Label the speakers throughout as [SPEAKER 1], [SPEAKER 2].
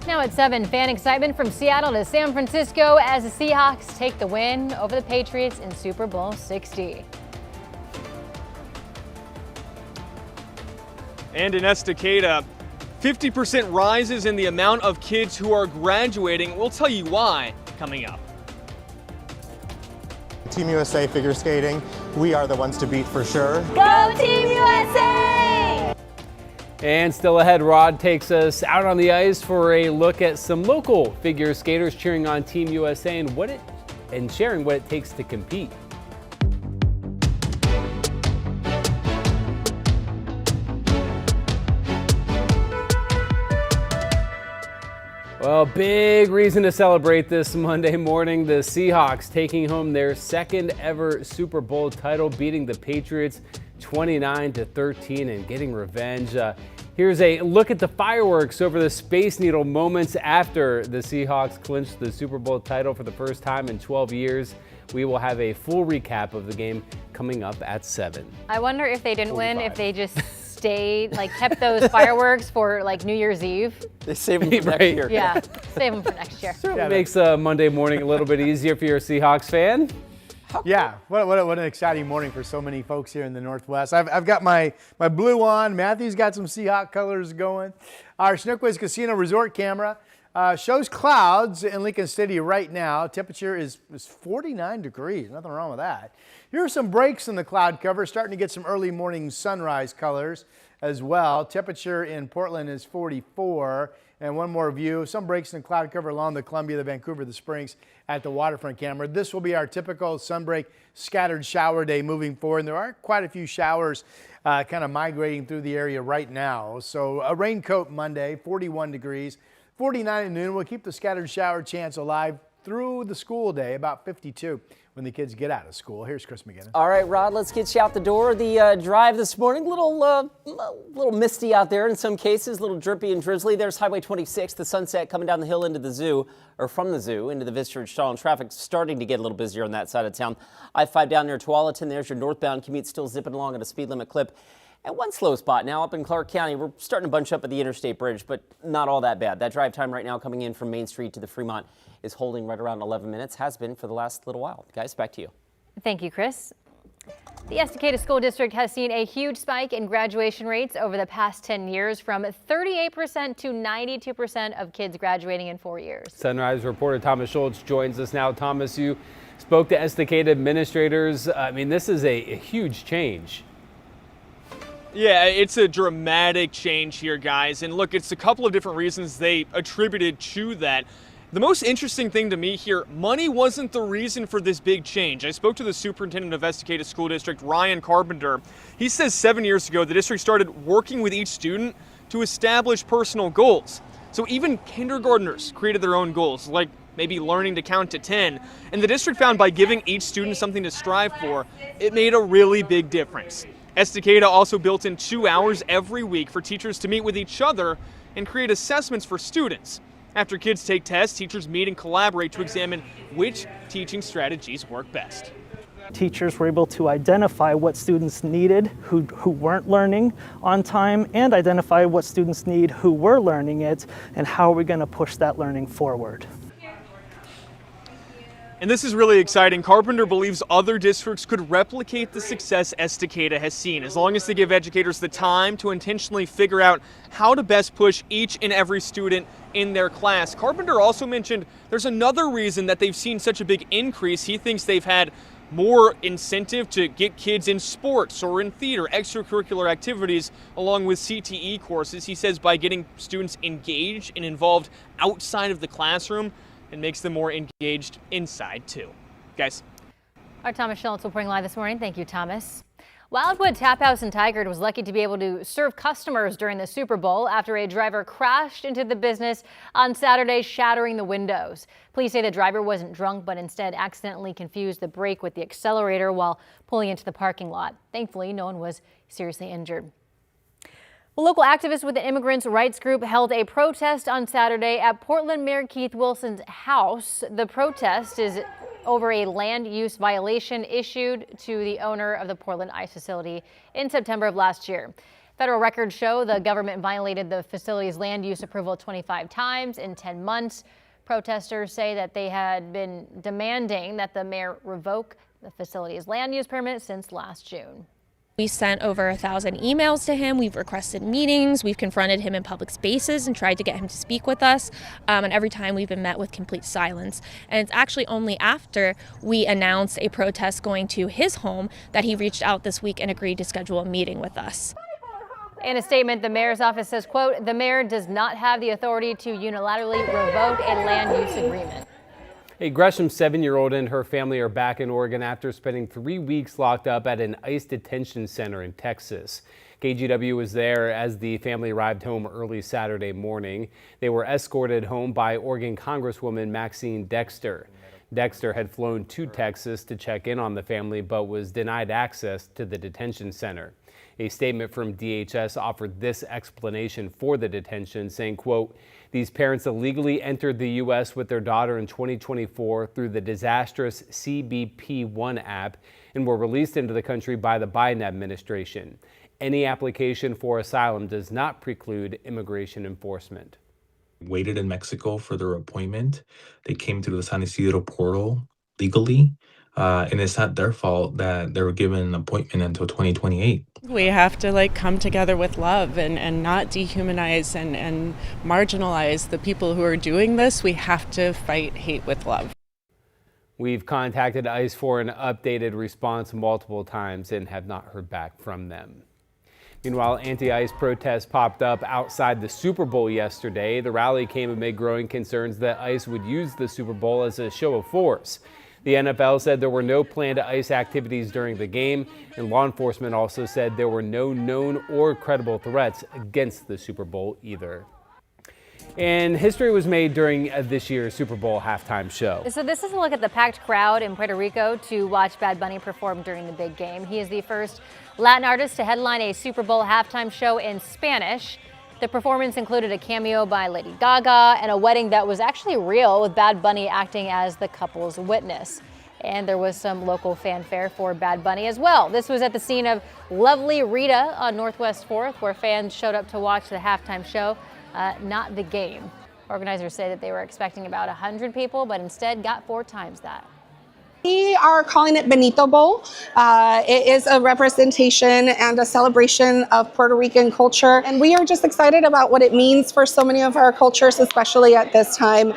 [SPEAKER 1] Now at 7, fan excitement from Seattle to San Francisco as the Seahawks take the win over the Patriots in Super Bowl 60.
[SPEAKER 2] And in Estacada, 50% rises in the amount of kids who are graduating. We'll tell you why coming up.
[SPEAKER 3] Team USA figure skating, we are the ones to beat for sure.
[SPEAKER 1] Go Team USA!
[SPEAKER 4] And still ahead, Rod takes us out on the ice for a look at some local figure skaters cheering on Team USA and sharing what it takes to compete. Well, big reason to celebrate this Monday morning. The Seahawks taking home their second ever Super Bowl title, beating the Patriots 29-13 and getting revenge. Here's a look at the fireworks over the Space Needle moments after the Seahawks clinched the Super Bowl title for the first time in 12 years. We will have a full recap of the game coming up at 7.
[SPEAKER 1] I wonder if they didn't win, if they just stayed, kept those fireworks for New Year's Eve.
[SPEAKER 5] They save them for next year.
[SPEAKER 1] Yeah, save them for next year.
[SPEAKER 4] Certainly makes Monday morning a little bit easier for your Seahawks fan.
[SPEAKER 6] Yeah, what an exciting morning for so many folks here in the Northwest. I've got my blue on. Matthew's got some Seahawk colors going. Our Snookways Casino Resort camera shows clouds in Lincoln City right now. Temperature is 49 degrees. Nothing wrong with that. Here are some breaks in the cloud cover. Starting to get some early morning sunrise colors as well. Temperature in Portland is 44. And one more view. Some breaks in the cloud cover along the Columbia, the Vancouver, the Springs at the waterfront camera. This will be our typical sunbreak scattered shower day moving forward. And there are quite a few showers kind of migrating through the area right now. So a raincoat Monday, 41 degrees, 49 at noon. We'll keep the scattered shower chance alive through the school day, about 52 when the kids get out of school. Here's Chris McGinnis.
[SPEAKER 5] All right, Rod, let's get you out the door. The drive this morning, little misty out there in some cases, a little drippy and drizzly. There's Highway 26, the Sunset coming down the hill into the zoo, or from the zoo into the Visitor Stall, and traffic starting to get a little busier on that side of town. I-5 down near Tualatin, there's your northbound commute still zipping along at a speed limit clip. And one slow spot now up in Clark County. We're starting to bunch up at the Interstate Bridge, but not all that bad. That drive time right now coming in from Main Street to the Fremont is holding right around 11 minutes, has been for the last little while. Guys, back to you.
[SPEAKER 1] Thank you, Chris. The Estacada School District has seen a huge spike in graduation rates over the past 10 years, from 38% to 92% of kids graduating in 4 years.
[SPEAKER 4] Sunrise reporter Thomas Schultz joins us now. Thomas, you spoke to Estacada administrators. I mean, this is a huge change.
[SPEAKER 2] Yeah, it's a dramatic change here, guys. And look, it's a couple of different reasons they attributed to that. The most interesting thing to me here, money wasn't the reason for this big change. I spoke to the superintendent of Estacada School District, Ryan Carpenter. He says 7 years ago, the district started working with each student to establish personal goals. So even kindergartners created their own goals, like maybe learning to count to 10. And the district found by giving each student something to strive for, it made a really big difference. Estacada also built in 2 hours every week for teachers to meet with each other and create assessments for students. After kids take tests, teachers meet and collaborate to examine which teaching strategies work best.
[SPEAKER 7] Teachers were able to identify what students needed who weren't learning on time, and identify what students need who were learning it, and how are we going to push that learning forward.
[SPEAKER 2] And this is really exciting. Carpenter believes other districts could replicate the success Estacada has seen, as long as they give educators the time to intentionally figure out how to best push each and every student in their class. Carpenter also mentioned there's another reason that they've seen such a big increase. He thinks they've had more incentive to get kids in sports or in theater, extracurricular activities, along with CTE courses. He says by getting students engaged and involved outside of the classroom, it makes them more engaged inside too. Guys.
[SPEAKER 1] Our Thomas Schultz reporting live this morning. Thank you, Thomas. Wildwood Tap House in Tigard was lucky to be able to serve customers during the Super Bowl after a driver crashed into the business on Saturday, shattering the windows. Police say the driver wasn't drunk, but instead accidentally confused the brake with the accelerator while pulling into the parking lot. Thankfully, no one was seriously injured. Well, local activists with the immigrants' rights group held a protest on Saturday at Portland Mayor Keith Wilson's house. The protest is over a land use violation issued to the owner of the Portland ICE facility in September of last year. Federal records show the government violated the facility's land use approval 25 times in 10 months. Protesters say that they had been demanding that the mayor revoke the facility's land use permit since last June.
[SPEAKER 8] We sent over 1,000 emails to him. We've requested meetings. We've confronted him in public spaces and tried to get him to speak with us. And every time we've been met with complete silence. And it's actually only after we announced a protest going to his home that he reached out this week and agreed to schedule a meeting with us.
[SPEAKER 1] In a statement, the mayor's office says, quote, the mayor does not have the authority to unilaterally revoke a land use agreement.
[SPEAKER 4] A Gresham 7-year-old and her family are back in Oregon after spending 3 weeks locked up at an ICE detention center in Texas. KGW was there as the family arrived home early Saturday morning. They were escorted home by Oregon Congresswoman Maxine Dexter. Dexter had flown to Texas to check in on the family but was denied access to the detention center. A statement from DHS offered this explanation for the detention, saying, quote, these parents illegally entered the U.S. with their daughter in 2024 through the disastrous CBP-1 app and were released into the country by the Biden administration. Any application for asylum does not preclude immigration enforcement.
[SPEAKER 9] Waited in Mexico for their appointment. They came through the San Isidro portal legally. And it's not their fault that they were given an appointment until 2028.
[SPEAKER 10] We have to come together with love and not dehumanize and marginalize the people who are doing this. We have to fight hate with love.
[SPEAKER 4] We've contacted ICE for an updated response multiple times and have not heard back from them. Meanwhile, anti-ICE protests popped up outside the Super Bowl yesterday. The rally came amid growing concerns that ICE would use the Super Bowl as a show of force. The NFL said there were no planned ICE activities during the game, and law enforcement also said there were no known or credible threats against the Super Bowl either. And history was made during this year's Super Bowl halftime show.
[SPEAKER 1] So this is a look at the packed crowd in Puerto Rico to watch Bad Bunny perform during the big game. He is the first Latin artist to headline a Super Bowl halftime show in Spanish. The performance included a cameo by Lady Gaga and a wedding that was actually real, with Bad Bunny acting as the couple's witness. And there was some local fanfare for Bad Bunny as well. This was at the scene of Lovely Rita on Northwest 4th, where fans showed up to watch the halftime show, not the game. Organizers say that they were expecting about 100 people, but instead got 4 times that.
[SPEAKER 11] We are calling it Benito Bowl. It is a representation and a celebration of Puerto Rican culture, and we are just excited about what it means for so many of our cultures, especially at this time.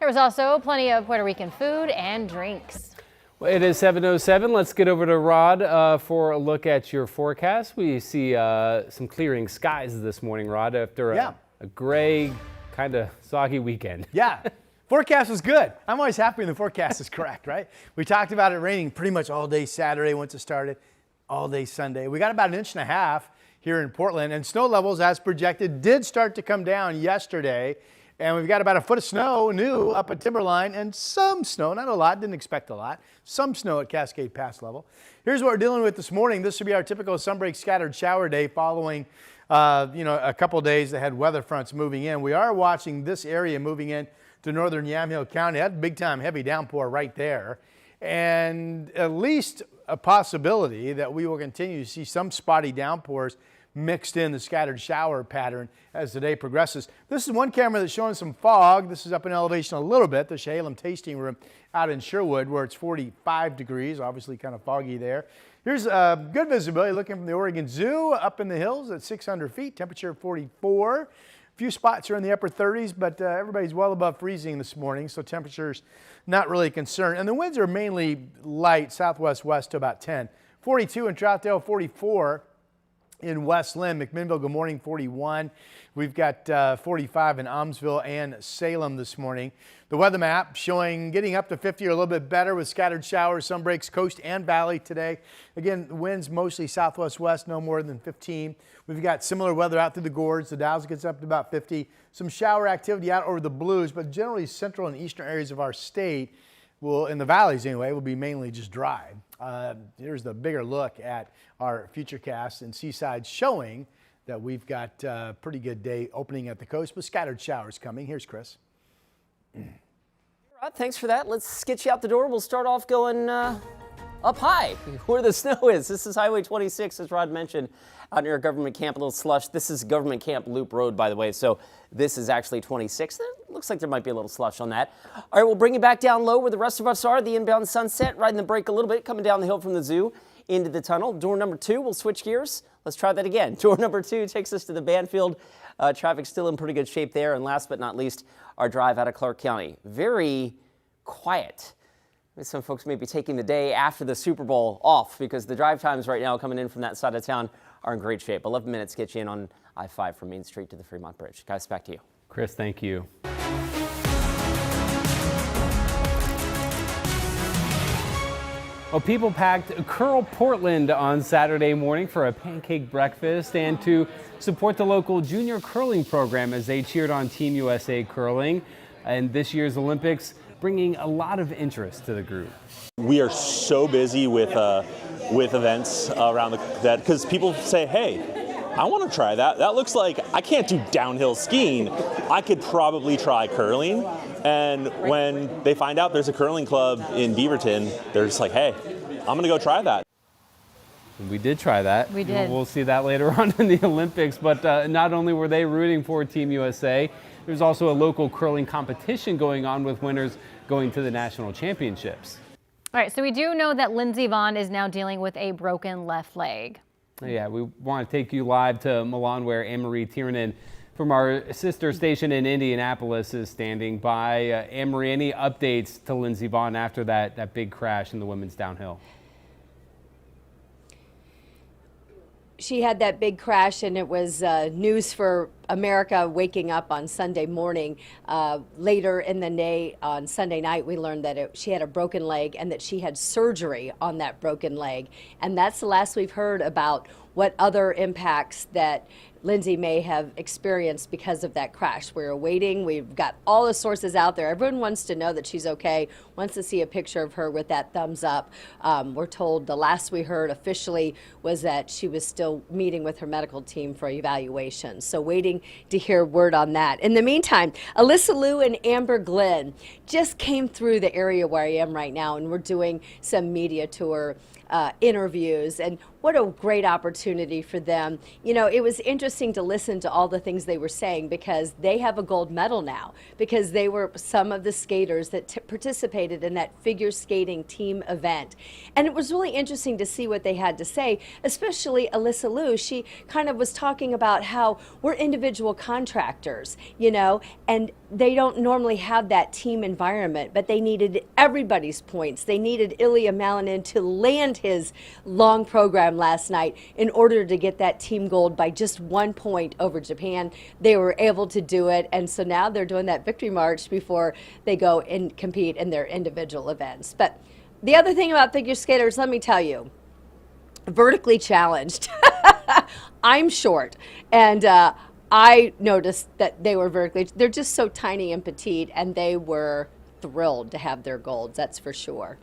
[SPEAKER 1] There was also plenty of Puerto Rican food and drinks.
[SPEAKER 4] Well, it is 7:07. Let's get over to Rod for a look at your forecast. We see some clearing skies this morning, Rod, after a gray, kind of soggy weekend.
[SPEAKER 6] Yeah. Forecast was good. I'm always happy when the forecast is correct, right? We talked about it raining pretty much all day Saturday once it started, all day Sunday. We got about 1.5 inches here in Portland, and snow levels, as projected, did start to come down yesterday. And we've got about 1 foot of snow new up at Timberline, and some snow, not a lot, didn't expect a lot, some snow at Cascade Pass level. Here's what we're dealing with this morning. This will be our typical sunbreak scattered shower day following a couple days that had weather fronts moving in. We are watching this area moving in to northern Yamhill County. That's big time heavy downpour right there. And at least a possibility that we will continue to see some spotty downpours mixed in the scattered shower pattern as the day progresses. This is one camera that's showing some fog. This is up in elevation a little bit, the Salem tasting room out in Sherwood, where it's 45 degrees, obviously kind of foggy there. Here's good visibility looking from the Oregon Zoo up in the hills at 600 feet, temperature 44. A few spots are in the upper 30s, but everybody's well above freezing this morning, so temperatures not really a concern. And the winds are mainly light, southwest-west to about 10. 42 in Troutdale, 44 in West Lynn. McMinnville, good morning, 41. We've got 45 in Almsville and Salem this morning. The weather map showing getting up to 50 or a little bit better with scattered showers, some breaks coast and valley today. Again, winds mostly southwest-west, no more than 15. We've got similar weather out through the gorge. The Dalles gets up to about 50. Some shower activity out over the Blues, but generally central and eastern areas of our state will, in the valleys anyway, will be mainly just dry. Here's the bigger look at our futurecast and Seaside showing that we've got a pretty good day opening at the coast with scattered showers coming. Here's Chris.
[SPEAKER 5] Rod, thanks for that. Let's get you out the door. We'll start off going a up high where the snow is. This is Highway 26, as Rod mentioned, out near government camp, a little slush. This is government camp Loop Road, by the way, so this is actually 26. It looks like there might be a little slush on that. All right, we'll bring you back down low where the rest of us are, the inbound Sunset, riding the brake a little bit, coming down the hill from the zoo into the tunnel. Door number 2, we'll switch gears. Let's try that again. Door number 2 takes us to the Banfield. Traffic's still in pretty good shape there. And last but not least, our drive out of Clark County. Very quiet. Some folks may be taking the day after the Super Bowl off because the drive times right now coming in from that side of town are in great shape. 11 minutes get you in on I-5 from Main Street to the Fremont Bridge. Guys, back to you.
[SPEAKER 4] Chris, thank you. Well, people packed Curl Portland on Saturday morning for a pancake breakfast and to support the local junior curling program as they cheered on Team USA curling. And this year's Olympics bringing a lot of interest to the group.
[SPEAKER 12] We are so busy with events around that because people say, hey, I want to try that. That looks like I can't do downhill skiing. I could probably try curling. And when they find out there's a curling club in Beaverton, they're just like, hey, I'm going to go try that.
[SPEAKER 4] We did try that.
[SPEAKER 1] We did.
[SPEAKER 4] We'll see that later on in the Olympics. But not only were they rooting for Team USA, there's also a local curling competition going on with winners going to the national championships.
[SPEAKER 1] All right, so we do know that Lindsey Vonn is now dealing with a broken left leg.
[SPEAKER 4] Yeah, we want to take you live to Milan where Anne-Marie Tiernan from our sister station in Indianapolis is standing by. Anne-Marie, any updates to Lindsey Vonn after that big crash in the women's downhill?
[SPEAKER 13] She had that big crash, and it was news for America waking up on Sunday morning. Later in the day on Sunday night, we learned that she had a broken leg and that she had surgery on that broken leg. And that's the last we've heard about what other impacts that Lindsey may have experienced because of that crash. We're waiting. We've got all the sources out there. Everyone wants to know that she's okay, wants to see a picture of her with that thumbs up. We're told the last we heard officially was that she was still meeting with her medical team for evaluation. So waiting to hear word on that. In the meantime, Alyssa Liu and Amber Glenn just came through the area where I am right now, and we're doing some media tour interviews, and what a great opportunity for them. You know, it was interesting to listen to all the things they were saying because they have a gold medal now because they were some of the skaters that participated in that figure skating team event. And it was really interesting to see what they had to say, especially Alyssa Liu. She kind of was talking about how we're individual contractors, you know, and they don't normally have that team environment, but they needed everybody's points. They needed Ilya Malinin to land his long program last night in order to get that team gold by just 1 point over Japan. They were able to do it, and so now they're doing that victory march before they go and compete in their individual events. But the other thing about figure skaters, let me tell you, vertically challenged. I'm short, and I noticed that they were they're just so tiny and petite, and they were thrilled to have their golds, that's for sure.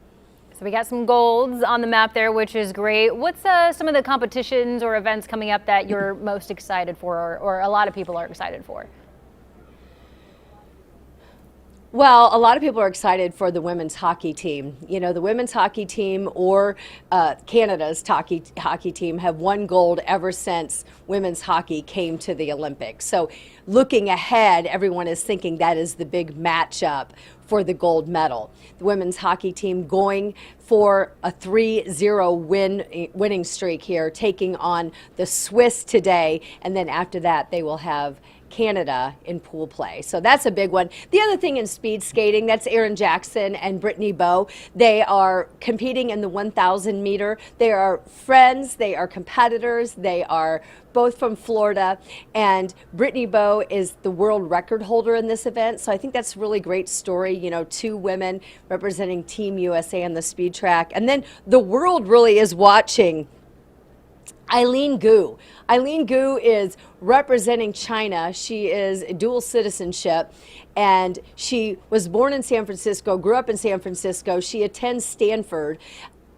[SPEAKER 1] So we got some golds on the map there, which is great. What's some of the competitions or events coming up that you're most excited for, or a lot of people are excited for?
[SPEAKER 13] Well, a lot of people are excited for the women's hockey team. You know, the women's hockey team or Canada's hockey team have won gold ever since women's hockey came to the Olympics. So looking ahead, everyone is thinking that is the big matchup for the gold medal. The women's hockey team going for a 3-0 winning streak here, taking on the Swiss today, and then after that they will have Canada in pool play. So that's a big one. The other thing in speed skating, that's Erin Jackson and Brittany Bowe. They are competing in the 1,000 meter. They are friends, they are competitors, they are both from Florida, and Brittany Bowe is the world record holder in this event. So I think that's a really great story, you know, 2 women representing Team USA on the speed track. And then the world really is watching Eileen Gu. Eileen Gu is representing China. She is dual citizenship, and she was born in San Francisco, grew up in San Francisco. She attends Stanford.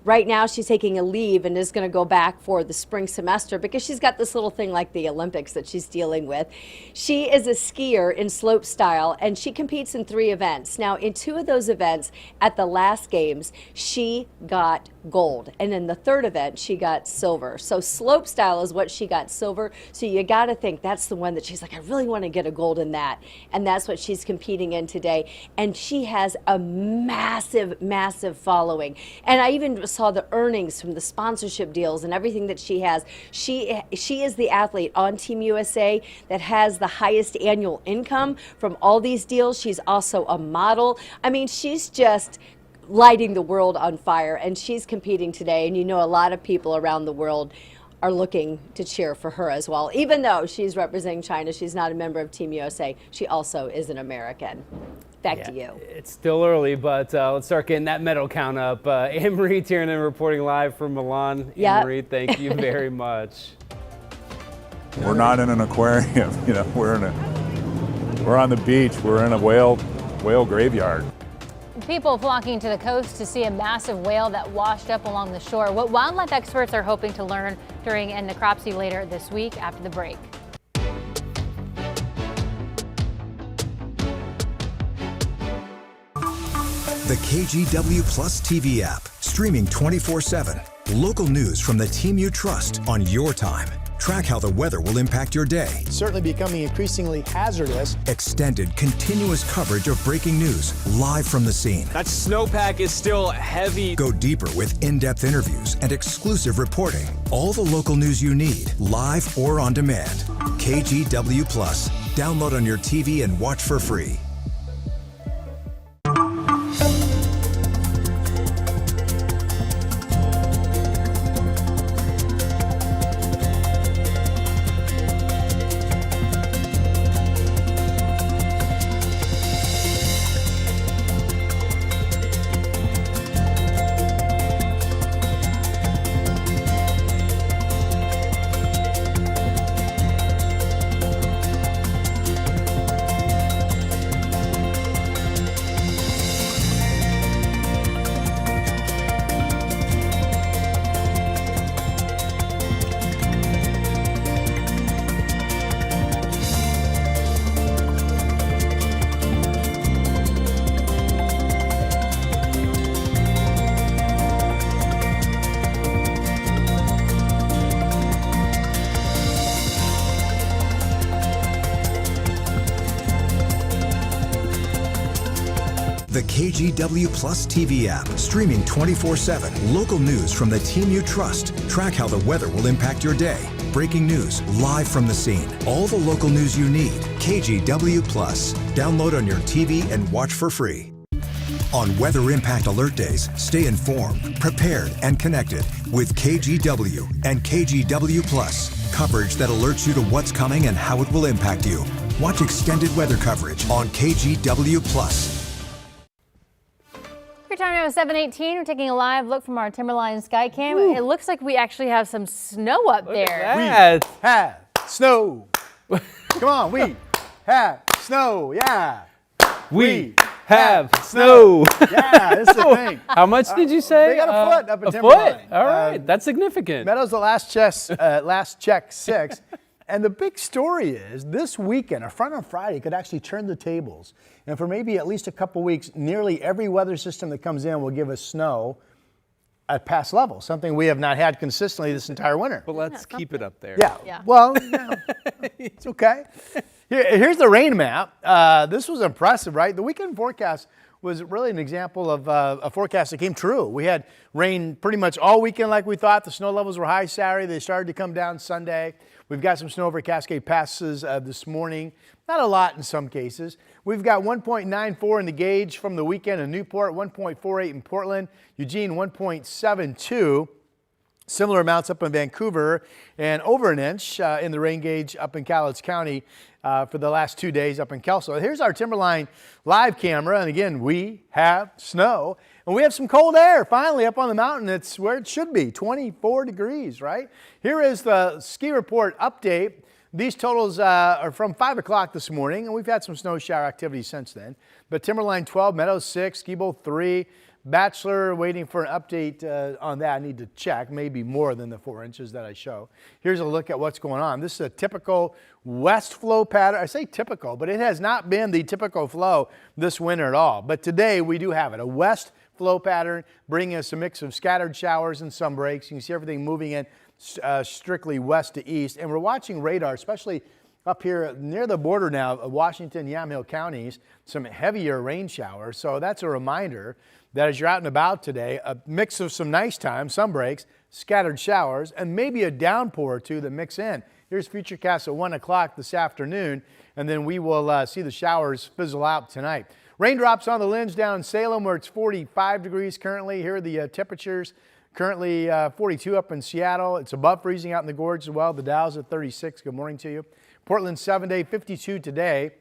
[SPEAKER 13] Right now she's taking a leave and is going to go back for the spring semester because she's got this little thing like the Olympics that she's dealing with. She is a skier in slope style, and she competes in 3 events. Now, in 2 of those events at the last games, she got gold. And in the third event, she got silver. So slope style is what she got silver. So you got to think that's the one that she's like, I really want to get a gold in that. And that's what she's competing in today. And she has a massive, massive following. And I even saw the earnings from the sponsorship deals and everything that she has. She is the athlete on Team USA that has the highest annual income from all these deals. She's also a model. I mean, she's just lighting the world on fire, and she's competing today. And you know, a lot of people around the world are looking to cheer for her as well. Even though she's representing China, she's not a member of Team USA. She also is an American. Back to you.
[SPEAKER 4] It's still early, but let's start getting that medal count up. Anne-Marie Tiernan reporting live from Milan.
[SPEAKER 13] Yep.
[SPEAKER 4] Anne-Marie, thank you very much.
[SPEAKER 14] We're not in an aquarium, you know. We're on the beach. We're in a whale graveyard.
[SPEAKER 1] People flocking to the coast to see a massive whale that washed up along the shore. What wildlife experts are hoping to learn during a necropsy later this week after the break.
[SPEAKER 15] The KGW Plus TV app, streaming 24/7. Local news from the team you trust on your time. Track how the weather will impact your day.
[SPEAKER 6] It's certainly becoming increasingly hazardous.
[SPEAKER 15] Extended, continuous coverage of breaking news live from the scene.
[SPEAKER 2] That snowpack is still heavy.
[SPEAKER 15] Go deeper with in-depth interviews and exclusive reporting. All the local news you need, live or on demand. KGW Plus. Download on your TV and watch for free. The KGW Plus TV app, streaming 24/7. Local news from the team you trust. Track how the weather will impact your day. Breaking news live from the scene. All the local news you need. KGW Plus. Download on your TV and watch for free. On Weather Impact Alert Days, stay informed, prepared, and connected with KGW and KGW Plus. Coverage that alerts you to what's coming and how it will impact you. Watch extended weather coverage on KGW Plus.
[SPEAKER 1] Your time now is 7:18. We're taking a live look from our Timberline Skycam. It looks like we actually have some snow up there.
[SPEAKER 6] We have snow. Come on, we have snow. Yeah.
[SPEAKER 4] We have snow.
[SPEAKER 6] Yeah, this is the thing.
[SPEAKER 4] How much did you say?
[SPEAKER 6] They got a foot up in
[SPEAKER 4] a
[SPEAKER 6] Timberline.
[SPEAKER 4] foot? All right, that's significant.
[SPEAKER 6] Meadows the last check 6. And the big story is this weekend, a front on Friday could actually turn the tables. And for maybe at least a couple weeks, nearly every weather system that comes in will give us snow at past levels, something we have not had consistently this entire winter.
[SPEAKER 4] But let's keep it up there.
[SPEAKER 6] Yeah. Well, it's okay. Here's the rain map. This was impressive, right? The weekend forecast was really an example of a forecast that came true. We had rain pretty much all weekend like we thought. The snow levels were high Saturday. They started to come down Sunday. We've got some snow over Cascade Passes this morning. Not a lot in some cases. We've got 1.94 in the gauge from the weekend in Newport, 1.48 in Portland, Eugene 1.72. Similar amounts up in Vancouver, and over an inch in the rain gauge up in Cowlitz County for the last 2 days up in Kelso. Here's our Timberline live camera, and again, we have snow. And we have some cold air finally up on the mountain. It's where it should be, 24 degrees, right? Here is the ski report update. These totals are from 5 o'clock this morning, and we've had some snow shower activity since then. But Timberline 12, Meadows 6, Ski Bowl 3, Bachelor waiting for an update on that. I need to check, maybe more than the 4 inches that I show. Here's a look at what's going on. This is a typical west flow pattern. I say typical, but it has not been the typical flow this winter at all. But today we do have it, a west flow pattern, bringing us a mix of scattered showers and some breaks. You can see everything moving in strictly west to east. And we're watching radar, especially up here near the border now of Washington, Yamhill counties, some heavier rain showers. So that's a reminder that as you're out and about today, a mix of some nice time, some breaks, scattered showers, and maybe a downpour or two that mix in. Here's Futurecast at 1 o'clock this afternoon, and then we will see the showers fizzle out tonight. Raindrops on the Lens down in Salem, where it's 45 degrees currently. Here are the temperatures. Currently 42 up in Seattle. It's above freezing out in the gorge as well. The Dow's at 36. Good morning to you. Portland 7-day, 52 today.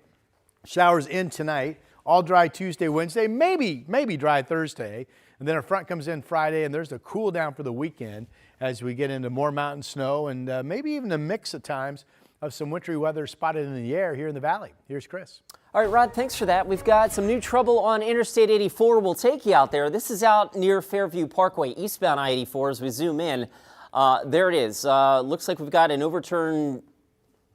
[SPEAKER 6] Showers in tonight. All dry Tuesday, Wednesday, maybe dry Thursday. And then a front comes in Friday, and there's a cool down for the weekend as we get into more mountain snow and maybe even a mix at times of some wintry weather spotted in the air here in the valley. Here's Chris.
[SPEAKER 5] All right, Rod, thanks for that. We've got some new trouble on Interstate 84. We'll take you out there. This is out near Fairview Parkway, eastbound I-84 as we zoom in. There it is. Looks like we've got an overturned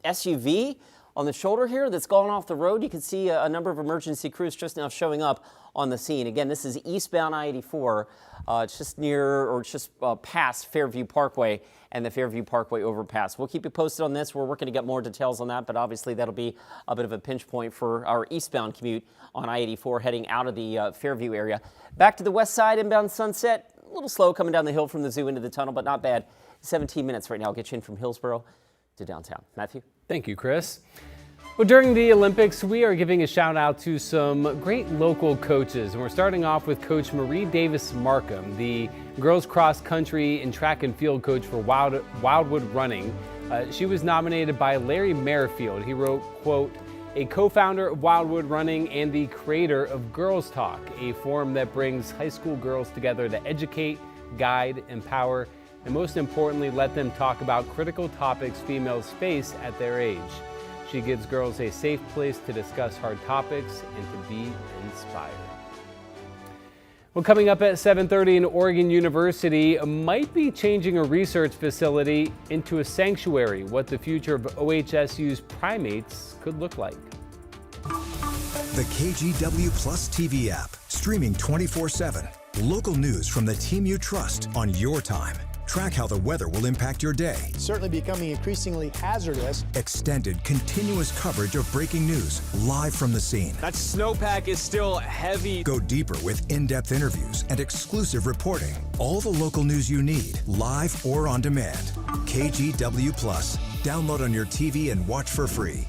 [SPEAKER 5] SUV on the shoulder here that's gone off the road. You can see a number of emergency crews just now showing up on the scene. Again, this is eastbound I-84. It's just near or just past Fairview Parkway and the Fairview Parkway overpass. We'll keep you posted on this. We're working to get more details on that, but obviously that'll be a bit of a pinch point for our eastbound commute on I-84 heading out of the Fairview area. Back to the west side, inbound Sunset. A little slow coming down the hill from the zoo into the tunnel, but not bad. 17 minutes right now. I'll get you in from Hillsborough to downtown. Matthew?
[SPEAKER 4] Thank you, Chris. Well, during the Olympics, we are giving a shout out to some great local coaches. And we're starting off with Coach Marie Davis Markham, the girls cross country and track and field coach for Wildwood Running. She was nominated by Larry Merrifield. He wrote, quote, a co-founder of Wildwood Running and the creator of Girls Talk, a forum that brings high school girls together to educate, guide, empower, and most importantly, let them talk about critical topics females face at their age. She gives girls a safe place to discuss hard topics and to be inspired. Well, coming up at 7:30 in Oregon University might be changing a research facility into a sanctuary, what the future of OHSU's primates could look like.
[SPEAKER 15] The KGW Plus TV app, streaming 24/7. Local news from the team you trust on your time. Track how the weather will impact your day.
[SPEAKER 6] It's certainly becoming increasingly hazardous.
[SPEAKER 15] Extended, continuous coverage of breaking news live from the scene.
[SPEAKER 2] That snowpack is still heavy.
[SPEAKER 15] Go deeper with in-depth interviews and exclusive reporting. All the local news you need, live or on demand. KGW Plus. Download on your TV and watch for free.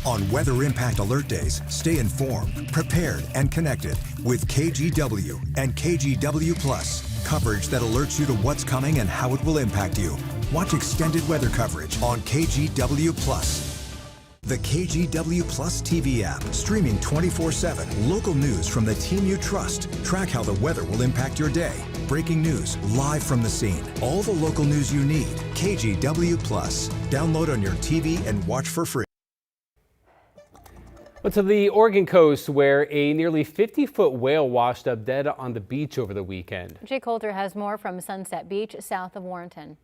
[SPEAKER 15] On Weather Impact Alert Days, stay informed, prepared, and connected with KGW and KGW Plus. Coverage that alerts you to what's coming and how it will impact you. Watch extended weather coverage on KGW Plus. The KGW Plus TV app, streaming 24/7. Local news from the team you trust. Track how the weather will impact your day. Breaking news live from the scene. All the local news you need. KGW Plus. Download on your TV and watch for free.
[SPEAKER 4] Well, to the Oregon coast, where a nearly 50-foot whale washed up dead on the beach over the weekend.
[SPEAKER 1] Jay Coulter has more from Sunset Beach, south of Warrenton.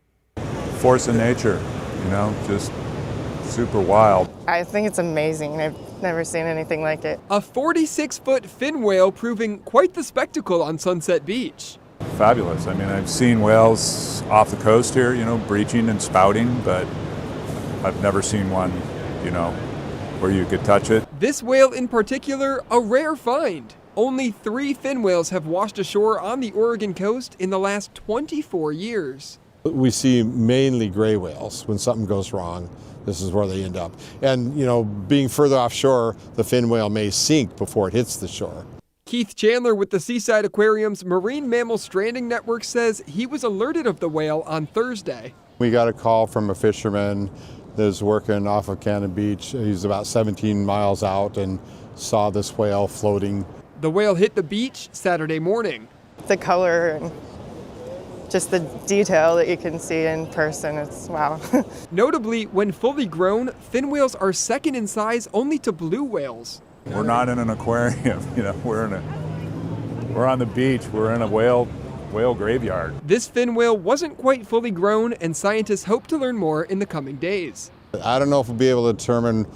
[SPEAKER 14] Force of nature, you know, just super wild.
[SPEAKER 16] I think it's amazing. I've never seen anything like it.
[SPEAKER 17] A 46-foot fin whale proving quite the spectacle on Sunset Beach.
[SPEAKER 14] Fabulous. I mean, I've seen whales off the coast here, you know, breaching and spouting, but I've never seen one, you know, where you could touch it.
[SPEAKER 17] This whale in particular, a rare find. Only 3 fin whales have washed ashore on the Oregon coast in the last 24 years.
[SPEAKER 18] We see mainly gray whales. When something goes wrong, this is where they end up. And, you know, being further offshore, the fin whale may sink before it hits the shore.
[SPEAKER 17] Keith Chandler with the Seaside Aquarium's Marine Mammal Stranding Network says he was alerted of the whale on Thursday.
[SPEAKER 18] We got a call from a fisherman that was working off of Cannon Beach. He's about 17 miles out and saw this whale floating.
[SPEAKER 17] The whale hit the beach Saturday morning.
[SPEAKER 16] The color and just the detail that you can see in person, it's wow.
[SPEAKER 17] Notably, when fully grown, fin whales are second in size only to blue whales.
[SPEAKER 14] We're not in an aquarium, you know, we're on the beach, we're in a whale graveyard.
[SPEAKER 17] This fin whale wasn't quite fully grown, and scientists hope to learn more in the coming days.
[SPEAKER 18] I don't know if we'll be able to determine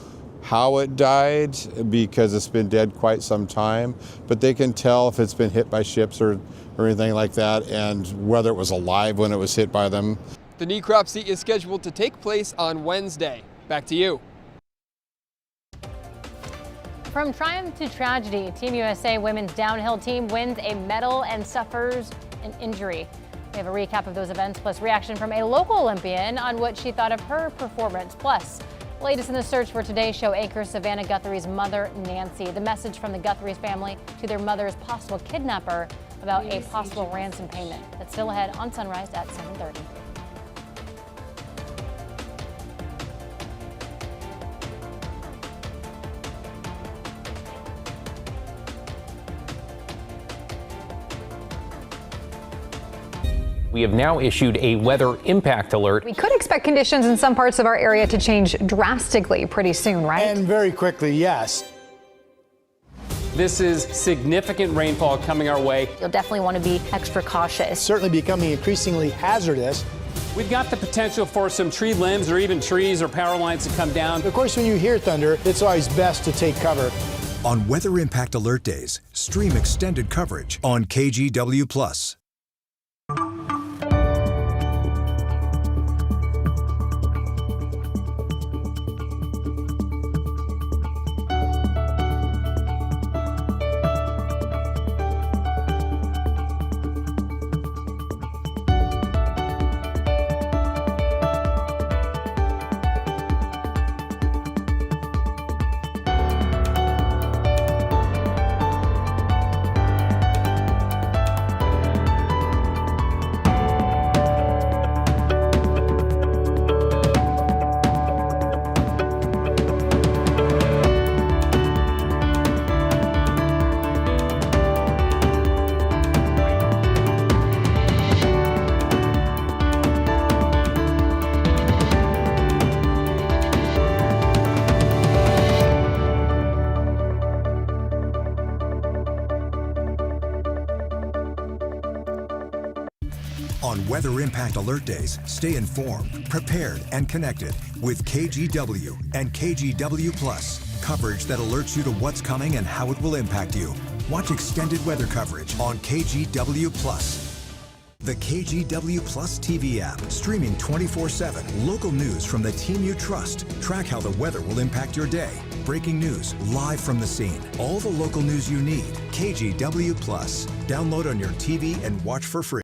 [SPEAKER 18] how it died because it's been dead quite some time, but they can tell if it's been hit by ships or anything like that, and whether it was alive when it was hit by them.
[SPEAKER 17] The necropsy is scheduled to take place on Wednesday. Back to you.
[SPEAKER 1] From triumph to tragedy, Team USA women's downhill team wins a medal and suffers an injury. We have a recap of those events, plus reaction from a local Olympian on what she thought of her performance. Plus, latest in the search for Today's Show anchor Savannah Guthrie's mother, Nancy. The message from the Guthrie's family to their mother's possible kidnapper about a possible ransom payment. That's still ahead on Sunrise at 7:30.
[SPEAKER 19] We have now issued a weather impact alert.
[SPEAKER 20] We could expect conditions in some parts of our area to change drastically pretty soon, right?
[SPEAKER 6] And very quickly, yes.
[SPEAKER 4] This is significant rainfall coming our way.
[SPEAKER 1] You'll definitely want to be extra cautious.
[SPEAKER 6] Certainly becoming increasingly hazardous.
[SPEAKER 4] We've got the potential for some tree limbs or even trees or power lines to come down.
[SPEAKER 6] Of course, when you hear thunder, it's always best to take cover.
[SPEAKER 15] On Weather Impact Alert Days, stream extended coverage on KGW+. On Weather Impact Alert Days, stay informed, prepared, and connected with KGW and KGW+. Coverage that alerts you to what's coming and how it will impact you. Watch extended weather coverage on KGW+. The KGW Plus TV app, streaming 24/7. Local news from the team you trust. Track how the weather will impact your day. Breaking news, live from the scene. All the local news you need. KGW Plus. Download on your TV and watch for free.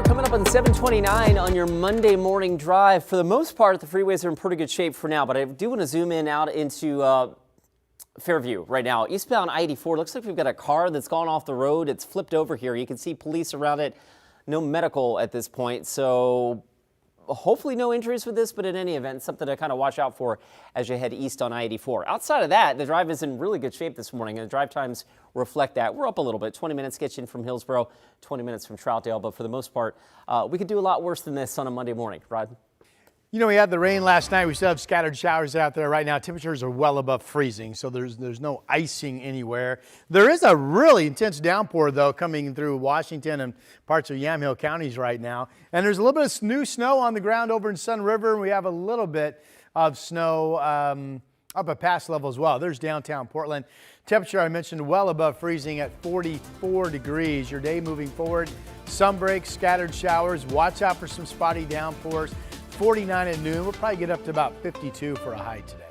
[SPEAKER 5] Coming up on 7:29 on your Monday morning drive. For the most part, the freeways are in pretty good shape for now, but I do want to zoom in out into Fairview right now. Eastbound I-84, looks like we've got a car that's gone off the road. It's flipped over here. You can see police around it. No medical at this point, so hopefully no injuries with this, but in any event, something to kind of watch out for as you head east on I-84. Outside of that, the drive is in really good shape this morning, and the drive times reflect that. We're up a little bit, 20 minutes get you in from Hillsborough, 20 minutes from Troutdale, but for the most part, we could do a lot worse than this on a Monday morning. Rod?
[SPEAKER 6] You know, we had the rain last night. We still have scattered showers out there right now. Temperatures are well above freezing, so there's no icing anywhere. There is a really intense downpour, though, coming through Washington and parts of Yamhill counties right now. And there's a little bit of new snow on the ground over in Sun River. We have a little bit of snow up a pass level as well. There's downtown Portland. Temperature I mentioned well above freezing at 44 degrees. Your day moving forward, some breaks, scattered showers. Watch out for some spotty downpours. 49 at noon. We'll probably get up to about 52 for a high today.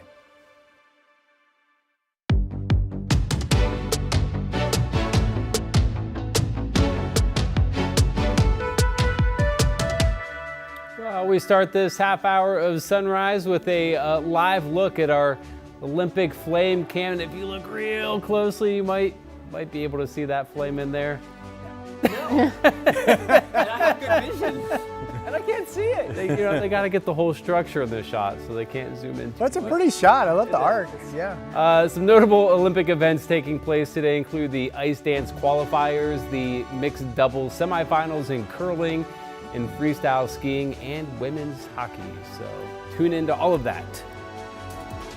[SPEAKER 4] We start this half hour of sunrise with a live look at our Olympic flame cam. If you look real closely, you might be able to see that flame in there.
[SPEAKER 5] No. And I have good vision. And I can't see it.
[SPEAKER 4] They got to get the whole structure in the shot, so they can't zoom in.
[SPEAKER 6] That's a pretty shot. I love the arc. Yeah.
[SPEAKER 4] Some notable Olympic events taking place today include the ice dance qualifiers, the mixed doubles semifinals in curling, in freestyle skiing, and women's hockey. So tune into all of that.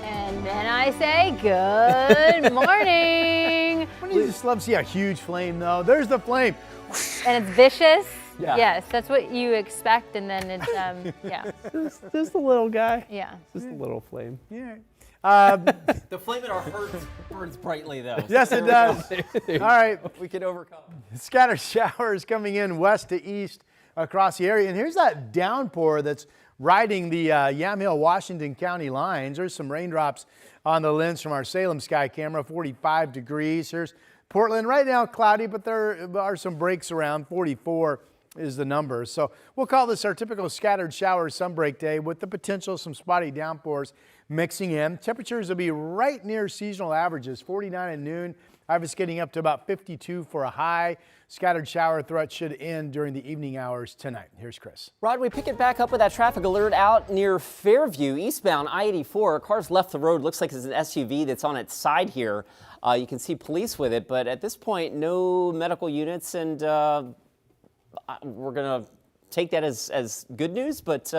[SPEAKER 1] And then I say good morning.
[SPEAKER 6] Wouldn't you just love to see a huge flame though? There's the flame.
[SPEAKER 1] And it's vicious.
[SPEAKER 6] Yeah.
[SPEAKER 1] Yes, that's what you expect, and then it's yeah.
[SPEAKER 4] Just a little guy.
[SPEAKER 1] Yeah.
[SPEAKER 4] Just a little flame.
[SPEAKER 6] Yeah.
[SPEAKER 5] The flame in our hearts burns brightly, though.
[SPEAKER 6] Yes, it does. All right.
[SPEAKER 5] We can overcome.
[SPEAKER 6] Scattered showers coming in west to east across the area. And here's that downpour that's riding the Yamhill, Washington County lines. There's some raindrops on the lens from our Salem sky camera, 45 degrees. Here's Portland right now, cloudy, but there are some breaks around. 44 is the number. So we'll call this our typical scattered shower sunbreak day with the potential some spotty downpours mixing in. Temperatures will be right near seasonal averages, 49 at noon. I was getting up to about 52 for a high. Scattered shower threat should end during the evening hours tonight. Here's Chris.
[SPEAKER 5] Rod, we pick it back up with that traffic alert out near Fairview, eastbound I-84. Cars left the road. Looks like it's an SUV that's on its side here. You can see police with it, but at this point, no medical units, and we're going to take that as good news, but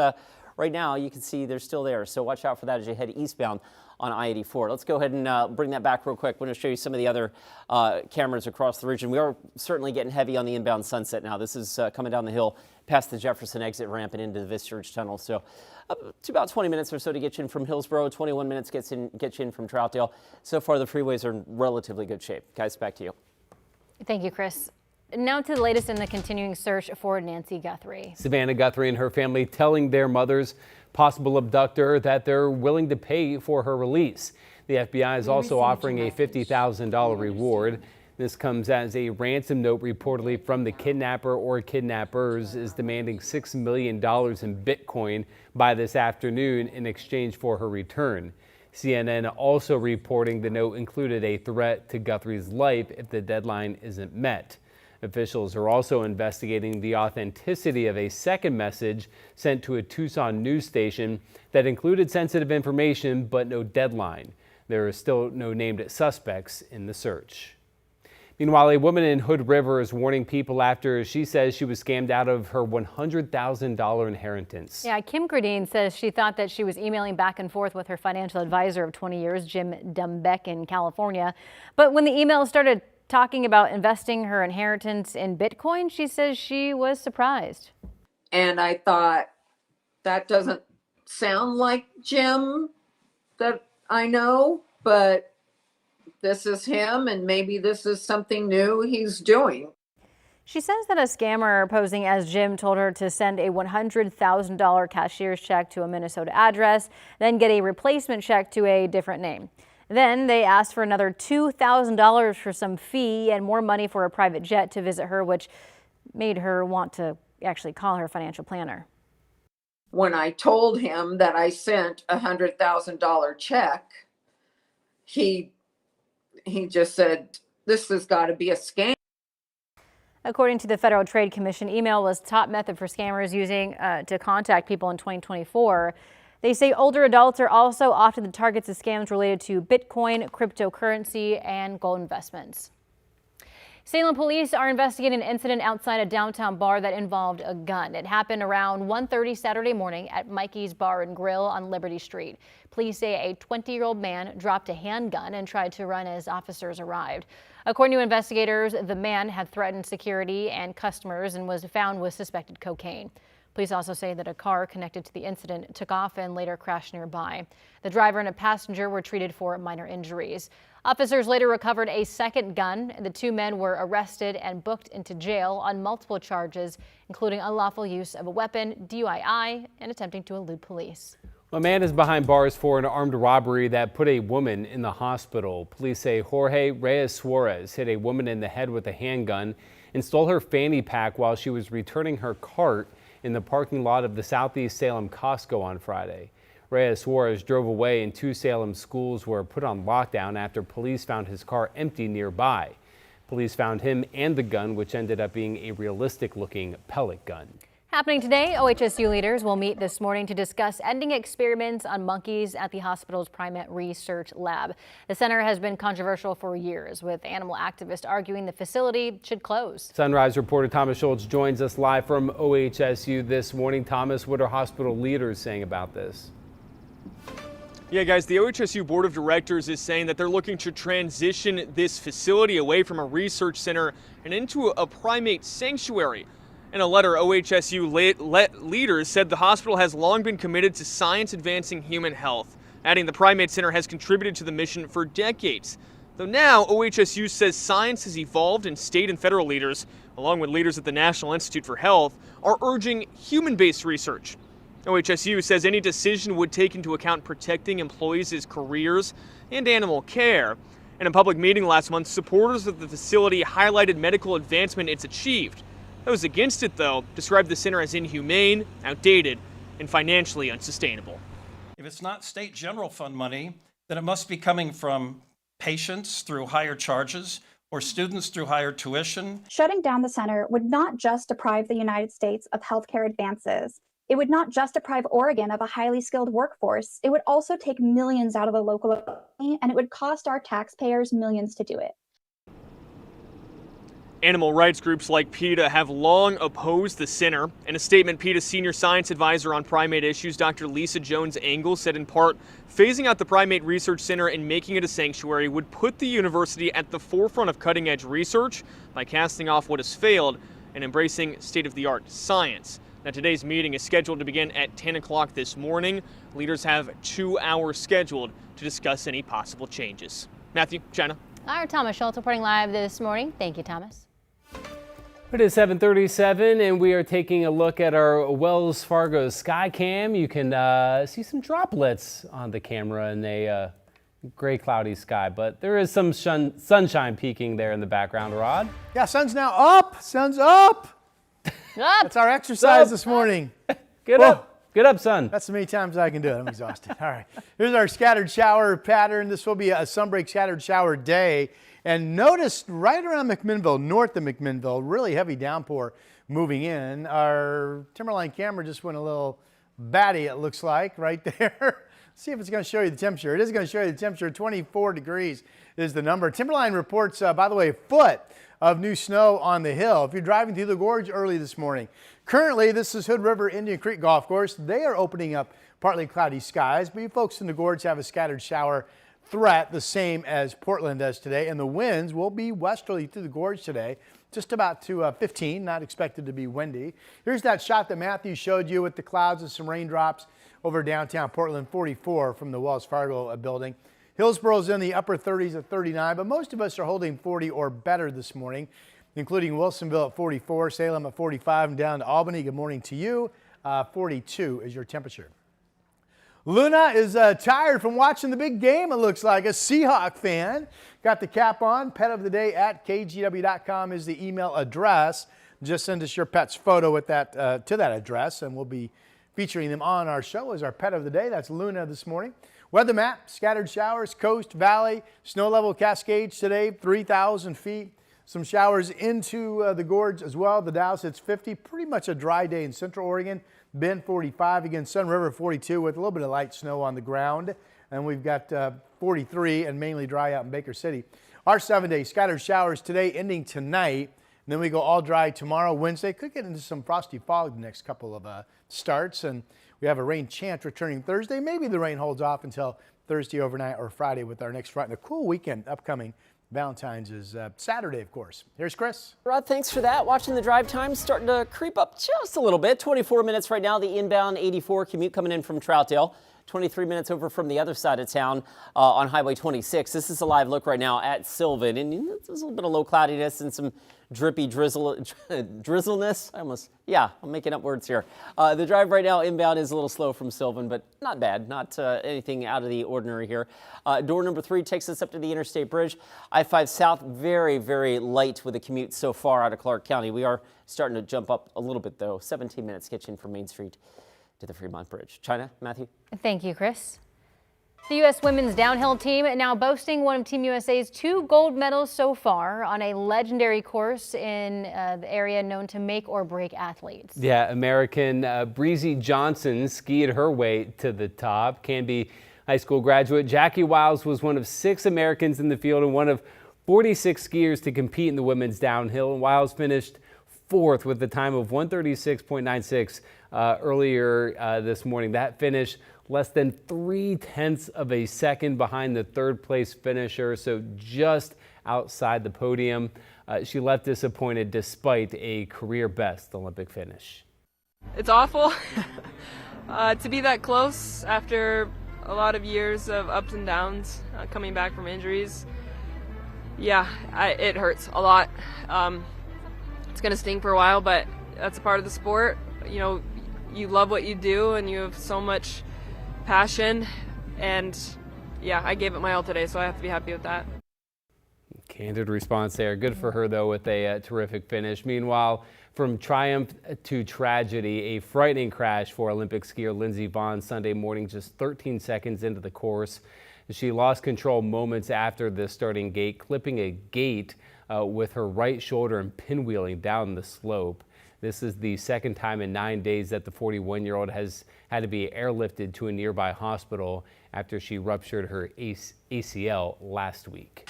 [SPEAKER 5] right now you can see they're still there. So watch out for that as you head eastbound on I-84. Let's go ahead and bring that back real quick. We're going to show you some of the other cameras across the region. We are certainly getting heavy on the inbound Sunset now. This is coming down the hill past the Jefferson exit ramp and into the Vista Ridge Tunnel. So to about 20 minutes or so to get you in from Hillsborough. 21 minutes get you in from Troutdale. So far, the freeways are in relatively good shape. Guys, back to you.
[SPEAKER 1] Thank you, Chris. Now to the latest in the continuing search for Nancy Guthrie.
[SPEAKER 4] Savannah Guthrie and her family telling their mother's possible abductor that they're willing to pay for her release. The FBI is also offering a $50,000 reward. This comes as a ransom note reportedly from the kidnapper or kidnappers is demanding $6 million in Bitcoin by this afternoon in exchange for her return. CNN also reporting the note included a threat to Guthrie's life if the deadline isn't met. Officials are also investigating the authenticity of a second message sent to a Tucson news station that included sensitive information but no deadline. There are still no named suspects in the search. Meanwhile, a woman in Hood River is warning people after she says she was scammed out of her $100,000 inheritance.
[SPEAKER 1] Yeah, Kim Gradine says she thought that she was emailing back and forth with her financial advisor of 20 years, Jim Dumbeck in California. But when the email started talking about investing her inheritance in Bitcoin, she says she was surprised.
[SPEAKER 21] And I thought, that doesn't sound like Jim that I know, but this is him, and maybe this is something new he's doing.
[SPEAKER 1] She says that a scammer posing as Jim told her to send a $100,000 cashier's check to a Minnesota address, then get a replacement check to a different name. Then they asked for another $2,000 for some fee and more money for a private jet to visit her, which made her want to actually call her financial planner.
[SPEAKER 21] When I told him that I sent a $100,000 check, he just said, this has got to be a scam.
[SPEAKER 1] According to the Federal Trade Commission, email was top method for scammers using to contact people in 2024. They say older adults are also often the targets of scams related to Bitcoin, cryptocurrency, and gold investments. Salem police are investigating an incident outside a downtown bar that involved a gun. It happened around 1:30 Saturday morning at Mikey's Bar and Grill on Liberty Street. Police say a 20-year-old man dropped a handgun and tried to run as officers arrived. According to investigators, the man had threatened security and customers and was found with suspected cocaine. Police also say that a car connected to the incident took off and later crashed nearby. The driver and a passenger were treated for minor injuries. Officers later recovered a second gun. The two men were arrested and booked into jail on multiple charges, including unlawful use of a weapon, DUI, and attempting to elude police.
[SPEAKER 4] A man is behind bars for an armed robbery that put a woman in the hospital. Police say Jorge Reyes Suarez hit a woman in the head with a handgun and stole her fanny pack while she was returning her cart in the parking lot of the Southeast Salem Costco on Friday. Reyes Suarez drove away and 2 Salem schools were put on lockdown after police found his car empty nearby. Police found him and the gun, which ended up being a realistic-looking pellet gun.
[SPEAKER 1] Happening today, OHSU leaders will meet this morning to discuss ending experiments on monkeys at the hospital's primate research lab. The center has been controversial for years, with animal activists arguing the facility should close.
[SPEAKER 4] Sunrise reporter Thomas Schultz joins us live from OHSU this morning. Thomas, what are hospital leaders saying about this?
[SPEAKER 2] Yeah, guys, the OHSU Board of Directors is saying that they're looking to transition this facility away from a research center and into a primate sanctuary. In a letter, OHSU leaders said the hospital has long been committed to science advancing human health, adding the Primate Center has contributed to the mission for decades. Though now, OHSU says science has evolved and state and federal leaders, along with leaders at the National Institute for Health, are urging human-based research. OHSU says any decision would take into account protecting employees' careers and animal care. In a public meeting last month, supporters of the facility highlighted medical advancement it's achieved. Those against it, though, described the center as inhumane, outdated, and financially unsustainable.
[SPEAKER 3] If it's not state general fund money, then it must be coming from patients through higher charges or students through higher tuition.
[SPEAKER 22] Shutting down the center would not just deprive the United States of healthcare advances. It would not just deprive Oregon of a highly skilled workforce. It would also take millions out of the local economy, and it would cost our taxpayers millions to do it.
[SPEAKER 2] Animal rights groups like PETA have long opposed the center. In a statement, PETA's senior science advisor on primate issues, Dr. Lisa Jones-Engel, said in part, phasing out the Primate Research Center and making it a sanctuary would put the university at the forefront of cutting-edge research by casting off what has failed and embracing state-of-the-art science. Now, today's meeting is scheduled to begin at 10 o'clock this morning. Leaders have 2 hours scheduled to discuss any possible changes. Matthew, China.
[SPEAKER 1] Our Thomas Schultz reporting live this morning. Thank you, Thomas.
[SPEAKER 4] It is 7:37 and we are taking a look at our Wells Fargo sky cam. You can see some droplets on the camera in a gray cloudy sky, but there is some sunshine peeking there in the background, Rod.
[SPEAKER 6] Yeah, sun's now up. Sun's up. That's our exercise this morning.
[SPEAKER 4] Get up. Get up, son.
[SPEAKER 6] That's so many times I can do it. I'm exhausted. All right. Here's our scattered shower pattern. This will be a sunbreak scattered shower day. And notice right around McMinnville, north of McMinnville, really heavy downpour moving in. Our Timberline camera just went a little batty, it looks like, right there. Let's see if it's going to show you the temperature. It is going to show you the temperature. 24 degrees is the number. Timberline reports, by the way, a foot of new snow on the hill. If you're driving through the gorge early this morning. Currently, this is Hood River Indian Creek Golf Course. They are opening up partly cloudy skies, but you folks in the gorge have a scattered shower threat, the same as Portland does today, and the winds will be westerly through the gorge today, just about to 15, not expected to be windy. Here's that shot that Matthew showed you with the clouds and some raindrops over downtown Portland, 44 from the Wells Fargo building. Hillsboro's in the upper 30s at 39, but most of us are holding 40 or better this morning, including Wilsonville at 44, Salem at 45, and down to Albany. Good morning to you. 42 is your temperature. Luna is tired from watching the big game, it looks like. A Seahawks fan. Got the cap on. Pet of the day at kgw.com is the email address. Just send us your pet's photo with that to that address, and we'll be featuring them on our show as our pet of the day. That's Luna this morning. Weather map, scattered showers, coast, valley, snow level Cascades today, 3,000 feet. Some showers into the gorge as well. The Dow sits 50. Pretty much a dry day in Central Oregon. Bend 45, again Sun River 42 with a little bit of light snow on the ground. And we've got 43 and mainly dry out in Baker City. Our 7-day scattered showers today ending tonight. And then we go all dry tomorrow, Wednesday. Could get into some frosty fog the next couple of starts. And we have a rain chance returning Thursday. Maybe the rain holds off until Thursday overnight or Friday with our next front. And a cool weekend upcoming Valentine's is Saturday, of course. Here's Chris.
[SPEAKER 5] Rod, thanks for that. Watching the drive time starting to creep up just a little bit. 24 minutes right now. The inbound 84 commute coming in from Troutdale. 23 minutes over from the other side of town on Highway 26. This is a live look right now at Sylvan. And there's a little bit of low cloudiness and some drippy drizzleness. I'm making up words here. The drive right now inbound is a little slow from Sylvan, but not bad. Not anything out of the ordinary here. Door number 3 takes us up to the Interstate Bridge. I-5 South, very, very light with the commute so far out of Clark County. We are starting to jump up a little bit, though. 17 minutes gets you in from Main Street to the Fremont Bridge. China, Matthew?
[SPEAKER 1] Thank you, Chris. The U.S. women's downhill team now boasting one of Team USA's 2 gold medals so far on a legendary course in the area known to make or break athletes.
[SPEAKER 4] Yeah, American Breezy Johnson skied her way to the top. Canby High School graduate Jackie Wiles was one of 6 Americans in the field and one of 46 skiers to compete in the women's downhill. And Wiles finished 4th with a time of 136.96 earlier this morning. That finish less than 0.3 of a second behind the 3rd place finisher, so just outside the podium. She left disappointed despite a career best Olympic finish.
[SPEAKER 7] It's awful to be that close after a lot of years of ups and downs, coming back from injuries. Yeah, it hurts a lot. It's going to sting for a while, but that's a part of the sport. You know, you love what you do and you have so much passion, and yeah, I gave it my all today, so I have to be happy with that.
[SPEAKER 4] Candid response there. Good for her, though, with a terrific finish. Meanwhile, from triumph to tragedy, a frightening crash for Olympic skier Lindsey Vonn Sunday morning, just 13 seconds into the course. She lost control moments after the starting gate, clipping a gate with her right shoulder and pinwheeling down the slope. This is the second time in 9 days that the 41-year-old has had to be airlifted to a nearby hospital after she ruptured her ACL last week.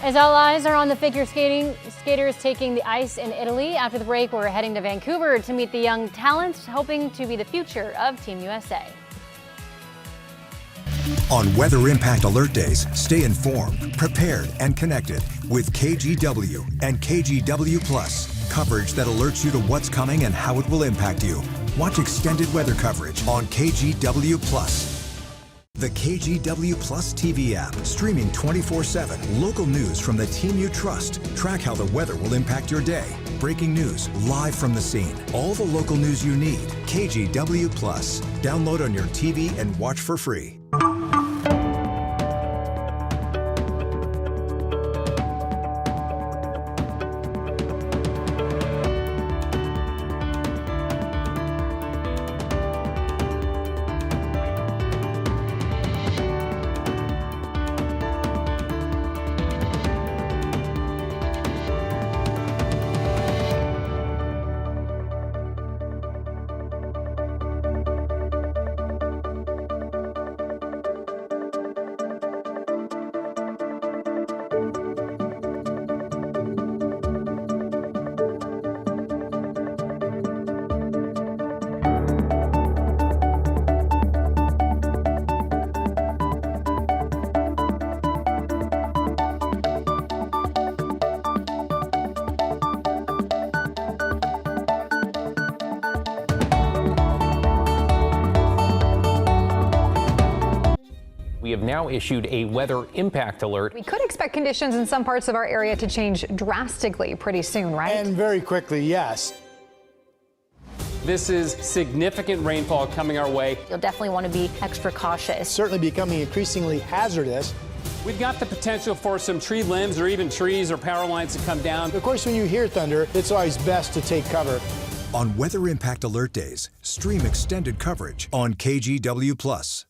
[SPEAKER 1] As all eyes are on the figure skating, skaters taking the ice in Italy. After the break, we're heading to Vancouver to meet the young talents hoping to be the future of Team USA.
[SPEAKER 15] On Weather Impact Alert Days, stay informed, prepared, and connected with KGW and KGW Plus. Coverage that alerts you to what's coming and how it will impact you. Watch extended weather coverage on KGW Plus. The KGW Plus TV app, streaming 24/7. Local news from the team you trust. Track how the weather will impact your day. Breaking news live from the scene. All the local news you need. KGW Plus. Download on your TV and watch for free.
[SPEAKER 19] We have now issued a weather impact alert.
[SPEAKER 20] We could expect conditions in some parts of our area to change drastically pretty soon, right?
[SPEAKER 6] And very quickly, yes.
[SPEAKER 4] This is significant rainfall coming our way.
[SPEAKER 1] You'll definitely want to be extra cautious.
[SPEAKER 6] Certainly becoming increasingly hazardous.
[SPEAKER 4] We've got the potential for some tree limbs or even trees or power lines to come down.
[SPEAKER 6] Of course, when you hear thunder, it's always best to take cover.
[SPEAKER 15] On Weather Impact Alert Days, stream extended coverage on KGW Plus.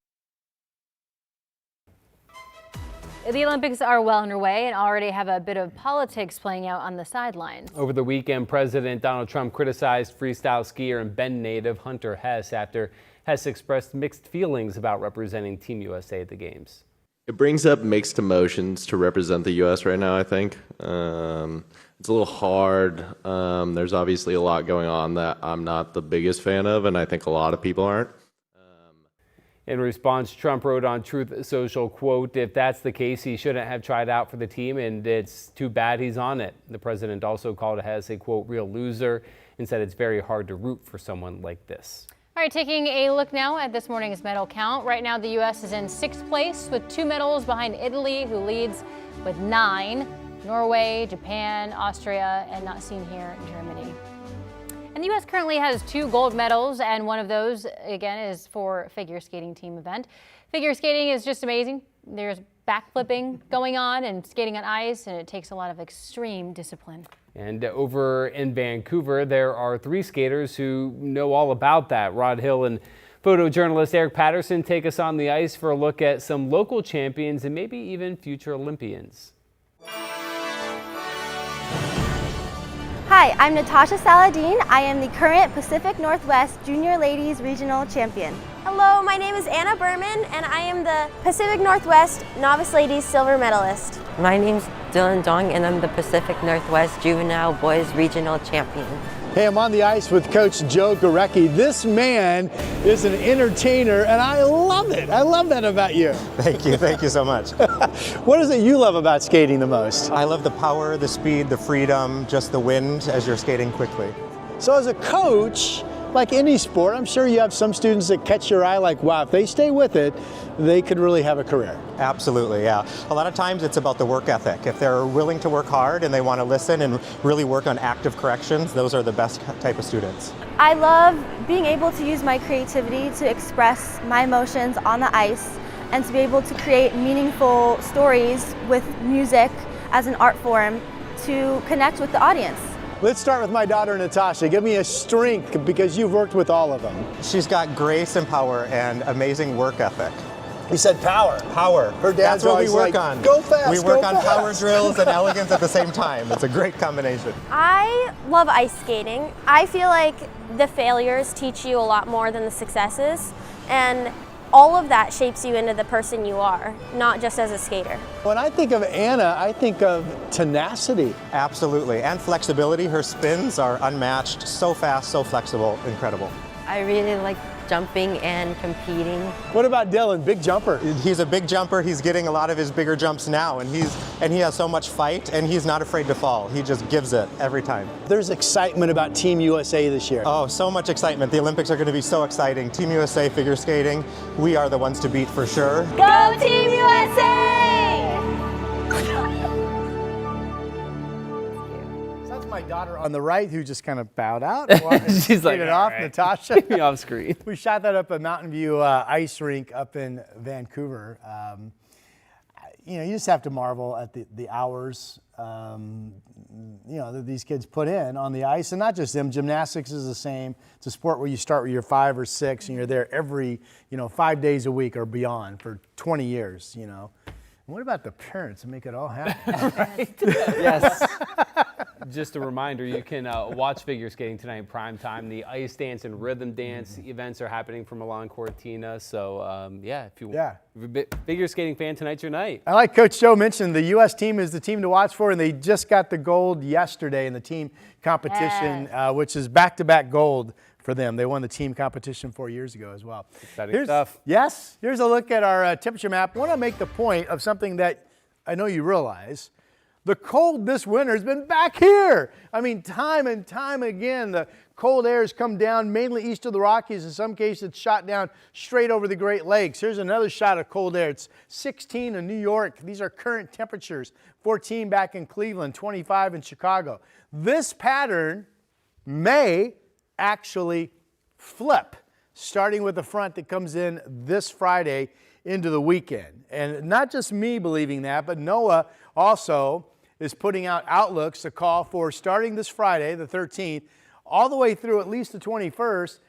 [SPEAKER 1] The Olympics are well underway and already have a bit of politics playing out on the sidelines.
[SPEAKER 4] Over the weekend, President Donald Trump criticized freestyle skier and Bend native Hunter Hess after Hess expressed mixed feelings about representing Team USA at the Games.
[SPEAKER 8] It brings up mixed emotions to represent the U.S. right now, I think. It's a little hard. There's obviously a lot going on that I'm not the biggest fan of, and I think a lot of people aren't.
[SPEAKER 4] In response, Trump wrote on Truth Social, quote, "If that's the case, he shouldn't have tried out for the team, and it's too bad he's on it." The president also called Hess a, quote, "real loser," and said it's very hard to root for someone like this.
[SPEAKER 1] All right, taking a look now at this morning's medal count. Right now, the U.S. is in 6th place with 2 medals behind Italy, who leads with 9. Norway, Japan, Austria, and not seen here, Germany. And the U.S. currently has 2 gold medals, and one of those, again, is for figure skating team event. Figure skating is just amazing. There's backflipping going on and skating on ice, and it takes a lot of extreme discipline.
[SPEAKER 4] And over in Vancouver, there are 3 skaters who know all about that. Rod Hill and photojournalist Eric Patterson take us on the ice for a look at some local champions and maybe even future Olympians.
[SPEAKER 9] Hi, I'm Natasha Saladin. I am the current Pacific Northwest Junior Ladies Regional Champion. Hello, my name is Anna Berman, and I am the Pacific Northwest Novice Ladies Silver Medalist.
[SPEAKER 10] My name's Dylan Dong, and I'm the Pacific Northwest Juvenile Boys Regional Champion.
[SPEAKER 6] Hey, I'm on the ice with Coach Joe Gorecki. This man is an entertainer, and I love it. I love that about you.
[SPEAKER 23] Thank you so much.
[SPEAKER 6] What is it you love about skating the most?
[SPEAKER 23] I love the power, the speed, the freedom, just the wind as you're skating quickly.
[SPEAKER 6] So as a coach, like any sport, I'm sure you have some students that catch your eye like, wow, if they stay with it, they could really have a career.
[SPEAKER 23] Absolutely, yeah. A lot of times it's about the work ethic. If they're willing to work hard and they want to listen and really work on active corrections, those are the best type of students.
[SPEAKER 9] I love being able to use my creativity to express my emotions on the ice and to be able to create meaningful stories with music as an art form to connect with the audience.
[SPEAKER 6] Let's start with my daughter, Natasha. Give me a strength because you've worked with all of them.
[SPEAKER 23] She's got grace and power and amazing work ethic.
[SPEAKER 6] He said power.
[SPEAKER 23] Power.
[SPEAKER 6] Her dad's
[SPEAKER 23] That's what we work
[SPEAKER 6] like,
[SPEAKER 23] on.
[SPEAKER 6] Go fast,
[SPEAKER 23] We work
[SPEAKER 6] go
[SPEAKER 23] on
[SPEAKER 6] fast.
[SPEAKER 23] power drills and elegance at the same time. It's a great combination.
[SPEAKER 9] I love ice skating. I feel like the failures teach you a lot more than the successes, and all of that shapes you into the person you are, not just as a skater.
[SPEAKER 6] When I think of Anna, I think of tenacity.
[SPEAKER 23] Absolutely, and flexibility. Her spins are unmatched, so fast, so flexible, incredible.
[SPEAKER 10] I really like jumping and competing.
[SPEAKER 6] What about Dylan, big jumper?
[SPEAKER 23] He's a big jumper. He's getting a lot of his bigger jumps now, and he has so much fight, and he's not afraid to fall. He just gives it every time.
[SPEAKER 6] There's excitement about Team USA this year.
[SPEAKER 23] Oh, so much excitement. The Olympics are going to be so exciting. Team USA figure skating, we are the ones to beat for sure.
[SPEAKER 9] Go Team USA!
[SPEAKER 6] That's my daughter on the right who just kind of bowed out.
[SPEAKER 4] She's like,
[SPEAKER 6] it
[SPEAKER 4] all
[SPEAKER 6] off,
[SPEAKER 4] right.
[SPEAKER 6] Natasha.
[SPEAKER 4] Off screen.
[SPEAKER 6] We shot that up at Mountain View ice rink up in Vancouver. You know, you just have to marvel at the hours, you know, that these kids put in on the ice, and not just them. Gymnastics is the same. It's a sport where you start when you're 5 or 6, and you're there every, 5 days a week or beyond for 20 years. You know. What about the parents to make it all happen?
[SPEAKER 4] Right? Yes. Just a reminder, you can watch figure skating tonight in prime time. The ice dance and rhythm dance events are happening from Milan Cortina. So, yeah, if you're a figure skating fan, tonight's your night.
[SPEAKER 6] I like Coach Joe mentioned the U.S. team is the team to watch for, and they just got the gold yesterday in the team competition, which is back-to-back gold for them. They won the team competition 4 years ago as well.
[SPEAKER 4] Exciting stuff.
[SPEAKER 6] Yes. Here's a look at our temperature map. I want to make the point of something that I know you realize. The cold this winter has been back here. I mean, time and time again, the cold air has come down mainly east of the Rockies. In some cases, it's shot down straight over the Great Lakes. Here's another shot of cold air. It's 16 in New York. These are current temperatures. 14 back in Cleveland, 25 in Chicago. This pattern may actually flip, starting with the front that comes in this Friday into the weekend. And not just me believing that, but NOAA also is putting out outlooks to call for starting this Friday, the 13th, all the way through at least the 21st,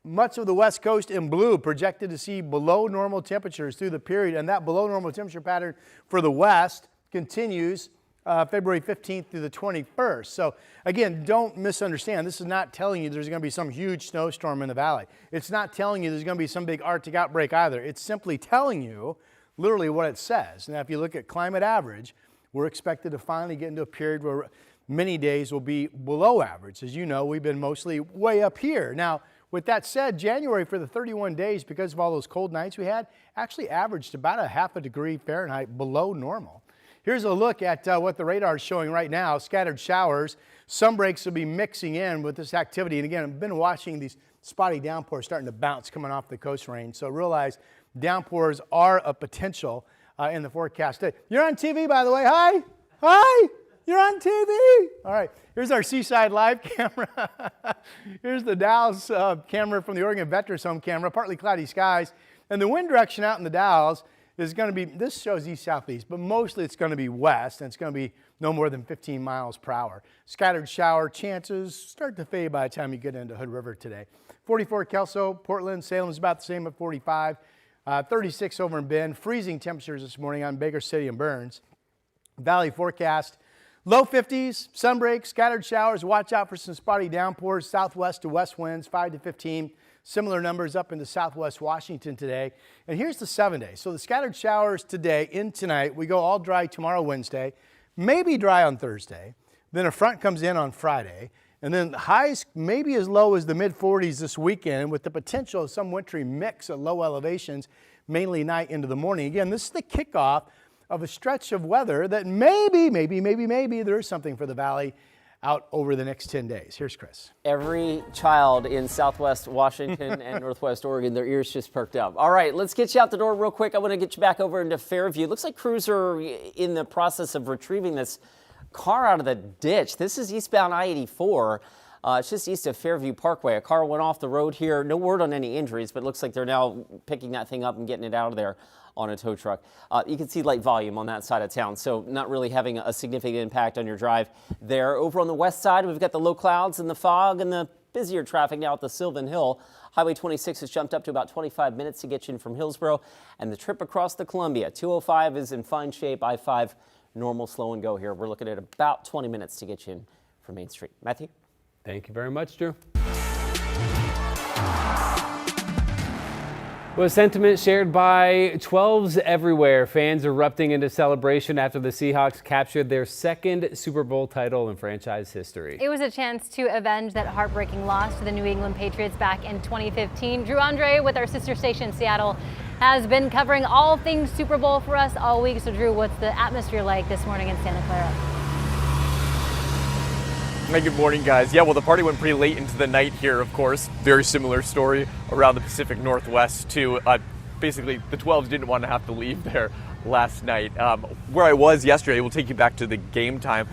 [SPEAKER 6] much of the West Coast in blue projected to see below normal temperatures through the period. And that below normal temperature pattern for the West continues February 15th through the 21st. So again, don't misunderstand. This is not telling you there's going to be some huge snowstorm in the valley. It's not telling you there's going to be some big Arctic outbreak either. It's simply telling you literally what it says. Now, if you look at climate average, we're expected to finally get into a period where many days will be below average. As you know, we've been mostly way up here. Now, With that said, January for the 31 days, because of all those cold nights we had, actually averaged about a half a degree Fahrenheit below normal. Here's a look at what the radar is showing right now. Scattered showers. Some breaks will be mixing in with this activity. And again, I've been watching these spotty downpours starting to bounce coming off the coast range. So realize downpours are a potential in the forecast. You're on TV, by the way. Hi. Hi. You're on TV. All right. Here's our Seaside Live camera. Here's the Dalles camera from the Oregon Veterans Home camera. Partly cloudy skies. And the wind direction out in the Dalles is going to be, this shows east-southeast, but mostly it's going to be west, and it's going to be no more than 15 miles per hour. Scattered shower chances start to fade by the time you get into Hood River today. 44 Kelso, Portland, Salem is about the same at 45. 36 over in Bend. Freezing temperatures this morning on Baker City and Burns. Valley forecast, low 50s, sun breaks, scattered showers. Watch out for some spotty downpours, southwest to west winds, 5 to 15. Similar numbers up into southwest Washington today. And here's the 7 days. So the scattered showers today and tonight. We go all dry tomorrow, Wednesday. Maybe dry on Thursday. Then a front comes in on Friday. And then highs maybe as low as the mid-40s this weekend with the potential of some wintry mix at low elevations, mainly night into the morning. Again, this is the kickoff of a stretch of weather that maybe there is something for the valley out over the next 10 days. Here's Chris.
[SPEAKER 5] Every child in Southwest Washington and Northwest Oregon, their ears just perked up. All right, let's get you out the door real quick. I want to get you back over into Fairview. Looks like crews are in the process of retrieving this car out of the ditch. This is eastbound I-84. It's just east of Fairview Parkway. A car went off the road here. No word on any injuries, but it looks like they're now picking that thing up and getting it out of there on a tow truck. You can see light volume on that side of town, so not really having a significant impact on your drive there. Over on the west side, we've got the low clouds and the fog and the busier traffic now at the Sylvan Hill. Highway 26 has jumped up to about 25 minutes to get you in from Hillsborough, and the trip across the Columbia. 205 is in fine shape. I-5 normal slow and go here. We're looking at about 20 minutes to get you in from Main Street. Matthew?
[SPEAKER 4] Thank you very much, Drew. Well, sentiment shared by 12s everywhere. Fans erupting into celebration after the Seahawks captured their second Super Bowl title in franchise history.
[SPEAKER 1] It was a chance to avenge that heartbreaking loss to the New England Patriots back in 2015. Drew Andre with our sister station Seattle has been covering all things Super Bowl for us all week. So Drew, what's the atmosphere like this morning in Santa Clara?
[SPEAKER 2] Hey, good morning, guys. Yeah, well, the party went pretty late into the night here, of course. Very similar story around the Pacific Northwest, too. Basically, the 12s didn't want to have to leave there last night. Where I was yesterday, we'll take you back to the game time.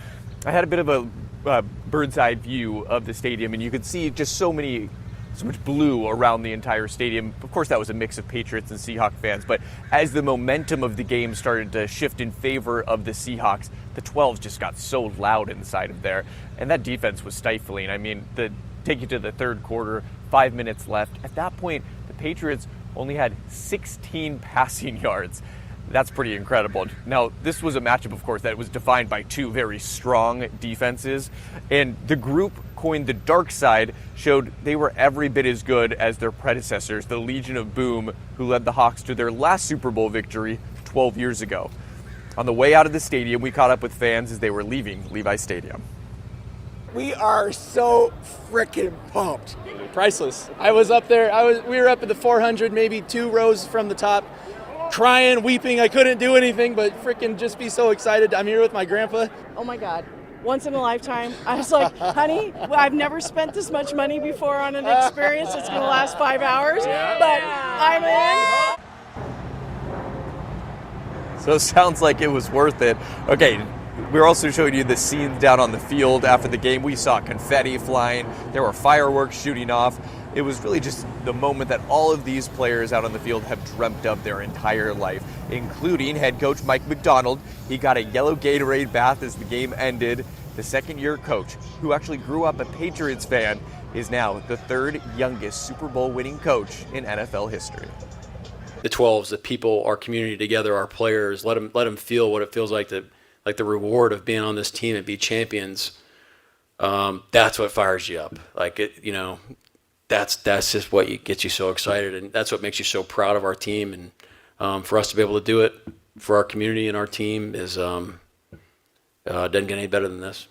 [SPEAKER 2] I had a bit of a bird's eye view of the stadium, and you could see just so much blue around the entire stadium. Of course, that was a mix of Patriots and Seahawks fans, but as the momentum of the game started to shift in favor of the Seahawks, the 12s just got so loud inside of there, and that defense was stifling. I mean, take you to the third quarter, 5 minutes left. At that point, the Patriots only had 16 passing yards. That's pretty incredible. Now, this was a matchup, of course, that was defined by two very strong defenses, and the group coined the dark side showed they were every bit as good as their predecessors, the Legion of Boom, who led the Hawks to their last Super Bowl victory 12 years ago. On the way out of the stadium, we caught up with fans as they were leaving Levi Stadium.
[SPEAKER 11] We are so freaking pumped. Priceless. I was up there, we were up at the 400, maybe 2 rows from the top, crying, weeping. I couldn't do anything but freaking just be so excited. I'm here with my grandpa.
[SPEAKER 12] Oh my God. Once in a lifetime. I was like, honey, I've never spent this much money before on an experience that's going to last 5 hours, but I'm in.
[SPEAKER 2] So it sounds like it was worth it. Okay, we're also showing you the scenes down on the field after the game. We saw confetti flying. There were fireworks shooting off. It was really just the moment that all of these players out on the field have dreamt of their entire life, including head coach Mike McDonald. He got a yellow Gatorade bath as the game ended. The second-year coach, who actually grew up a Patriots fan, is now the third youngest Super Bowl winning coach in NFL history.
[SPEAKER 13] The 12s, the people, our community together, our players, let them feel what it feels like the reward of being on this team and be champions. That's what fires you up. That's just what gets you so excited, and that's what makes you so proud of our team. And for us to be able to do it for our community and our team is doesn't get any better than this.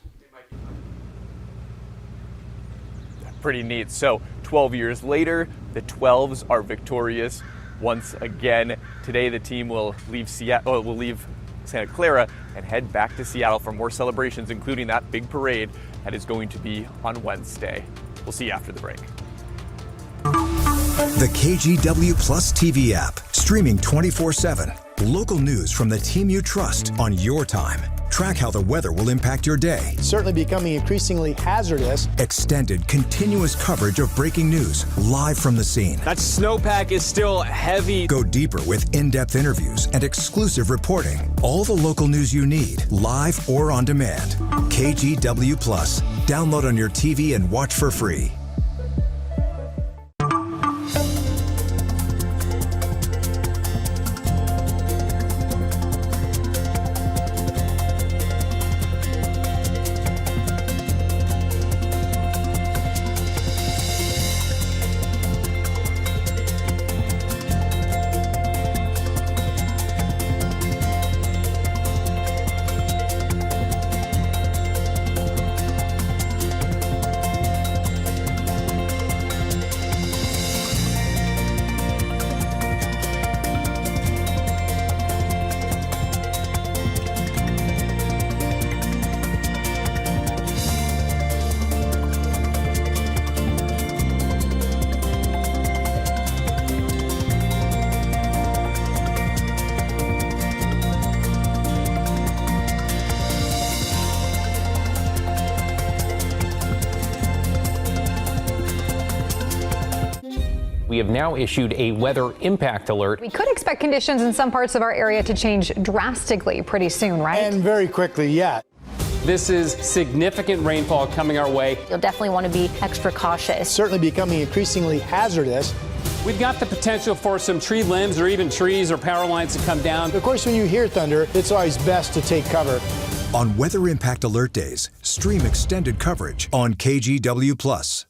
[SPEAKER 2] Pretty neat. So
[SPEAKER 14] 12 years later, the 12s are victorious once again. Today, the team will leave Santa Clara and head back to Seattle for more celebrations, including that big parade that is going to be on Wednesday. We'll see you after the break.
[SPEAKER 15] The KGW Plus TV app, streaming 24/7. Local news from the team you trust on your time. Track how the weather will impact your day.
[SPEAKER 6] Certainly becoming increasingly hazardous.
[SPEAKER 15] Extended, continuous coverage of breaking news live from the scene.
[SPEAKER 2] That snowpack is still heavy.
[SPEAKER 15] Go deeper with in-depth interviews and exclusive reporting. All the local news you need, live or on demand. KGW Plus. Download on your TV and watch for free.
[SPEAKER 19] We have now issued a weather impact alert.
[SPEAKER 20] We could expect conditions in some parts of our area to change drastically pretty soon, right?
[SPEAKER 6] And very quickly, yeah.
[SPEAKER 4] This is significant rainfall coming our way.
[SPEAKER 1] You'll definitely want to be extra cautious.
[SPEAKER 6] Certainly becoming increasingly hazardous.
[SPEAKER 4] We've got the potential for some tree limbs or even trees or power lines to come down.
[SPEAKER 6] Of course, when you hear thunder, it's always best to take cover.
[SPEAKER 15] On Weather Impact Alert Days, stream extended coverage on KGW Plus.